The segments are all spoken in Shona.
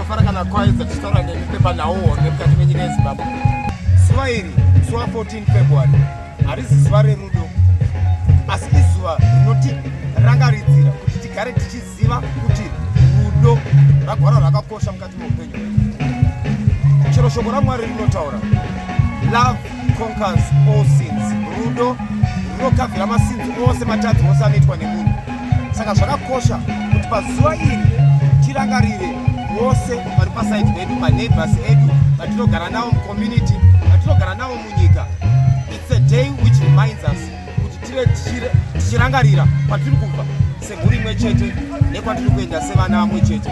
tinofara kana kwaedza tichitaura nepepa nawo nemukati menyika yeZimbabwe. Zuva iri, zuva 14 February, harisi zuva rerudo, asi izuva rinotirangaridzira kuti tigare tichiziva kuti rudo ragwara rwakakosha mukati meupenyu hwedu. Chero shoko raMwari rinotaura, love conquers all sins. Rudo runokavhira masinzi ose matadzi ose anoitwa nemunhu. Saka zvakakosha kuti pazuva iri tirangarire vose vari pasaidi pedu, maneighbors edu, vatinogara navo mucommunity, vatinogara navo munyika. It's a day which reminds us kuti tive tichirangarira kwatiri kubva semhuri imwe chete nekwatiri kuenda sevana vamwe chete.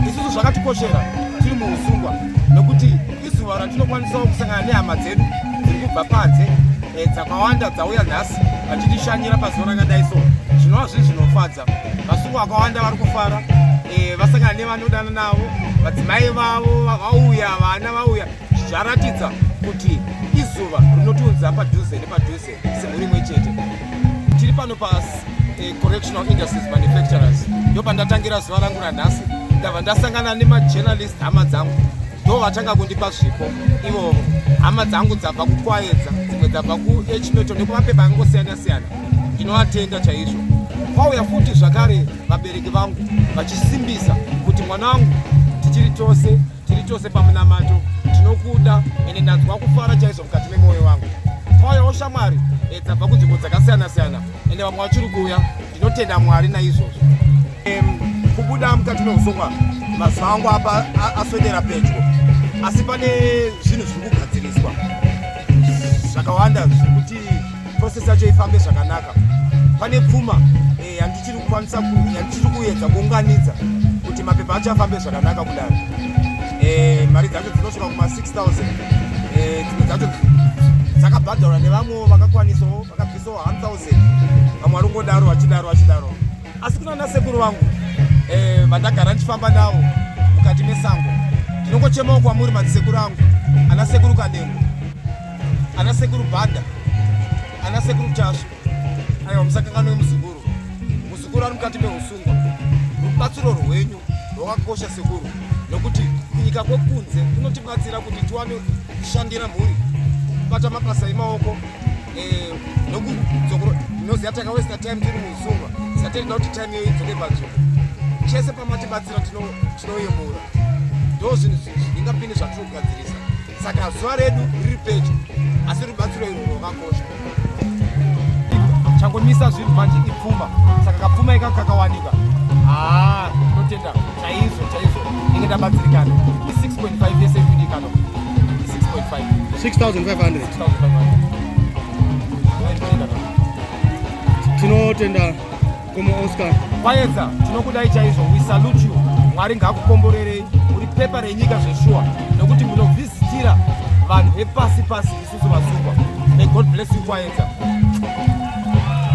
Isusu zvakatikoshera tiri muusungwa, nokuti izuva ratinokwanisawo kusangana nehama dzedu dziri kubva panze dzakawanda dzauya nhasi vachitishanyira pazuva rakadai so. Zvinova zvinhu zvinofadza. Vasungwa vakawanda vari kufara, vasangana nevanodana navo, vadzimai vavo vauya, vana vauya. Zvaratidza kuti izuva rinotiudza padhuze nepadhuze semhuri imwe chete. Tiri pano correctional industries manufacturers, ndo pandatangira zuva rangu ranhasi. Ndabva ndasangana nemajournalist hama dzangu, ndo vatanga kundipa zvipo ivovo. Hama dzangu dzabva kukwaedza, dzimwe dzabva kuHmeto nekumapepa angosiyana siyana. Ndinovatenda chaizvo. Kwauya futi zvakare vabereki vangu vachisimbisa kuti mwana wangu tiri tose pamunamato, tinokuda ende ndanzwa kufara chaizvo mukati memwoyo wangu. Kwauyawo shamwari dzabva kunzvimbo dzakasiyana siyana ende vamwe vachiri kuuya. Ndinotenda Mwari naizvozvo. Kubuda mukati meusungwa mazuva angu apa aswedera pedyo, asi pane zvinhu zviri kugadziriswa zvakawanda zvekuti process yacho ifambe zvakanaka. Pane pfuma yandichiri kuedza kuunganidza kuti mapepa acho afambe zvakanaka kudaro. Mari dzacho dzinosvika kuma-6,000, dzimwe dzacho dzakabhadharwa nevamwe vakakwanisawo vakabvisawo 1,000, vamwe vari kungodaro vachidaro. Asi kuna sekuru vangu vandagara ndichifamba navo mukati mesango, ndinongochemawo kwamuri madzisekuru angu, ana sekuru Kanengo, ana sekuru Bhanda, ana sekuru Tasvo. Aiwa, musakanganwe muzukuru. Muzukuru ari mukati meusungwa. Rubatsiro rwenyu rwakakosha sekuru, nokuti kunyika kwekunze kunotibatsira kuti tiwane kushandira mhuri, kubata mabasa emaoko, nokuzoziva takawesta time tiri muusungwa, saka tirida kuti time iyo idzoke panzvimbo. Chese pamatibatsira tinoyemura. Ndo zvinhu zvingapinde zvatiri kugadzirisa. Saka zuva redu riri pedyo, asi rubatsiro irwo rwakakosha. Changomisa zvinhu manje ipfuma, saka kapfuma ikaka kakawanika. Tinotenda chaizvo inge ndabatsirikana. 6.5 yese ikudikano. 6,500. Tinotenda komo Oscar. Kwaedza, tinokudai chaizvo. We salute you. Mwari ngaakukomborerei. Uri pepa renyika zveshuwa, nokuti munovhizitira vanhu vepasi isusu vasungwa. May God bless you Kwaedza.